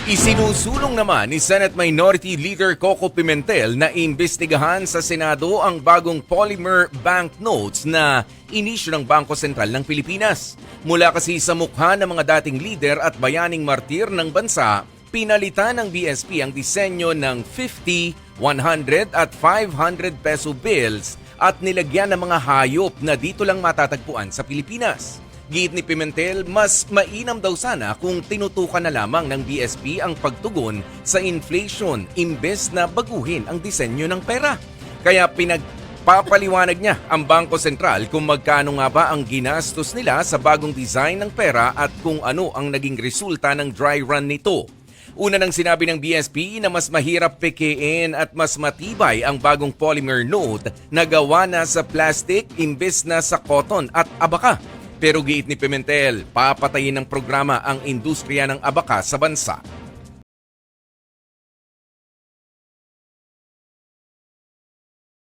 Isinusulong naman ni Senate Minority Leader Coco Pimentel na imbestigahan sa Senado ang bagong polymer banknotes na inisyu ng Bangko Sentral ng Pilipinas. Mula kasi sa mukha ng mga dating leader at bayaning martir ng bansa, pinalitan ng BSP ang disenyo ng 50, 100 at 500 peso bills at nilagyan ng mga hayop na dito lang matatagpuan sa Pilipinas. Giit ni Pimentel, mas mainam daw sana kung tinutukan na lamang ng BSP ang pagtugon sa inflation imbes na baguhin ang disenyo ng pera. Kaya pinagpapaliwanag niya ang Bangko Sentral kung magkano nga ba ang ginastos nila sa bagong design ng pera at kung ano ang naging resulta ng dry run nito. Una nang sinabi ng BSP na mas mahirap pekein at mas matibay ang bagong polymer note na gawa na sa plastic imbes na sa cotton at abaka. Pero giit ni Pimentel, papatayin ng programa ang industriya ng abaka sa bansa.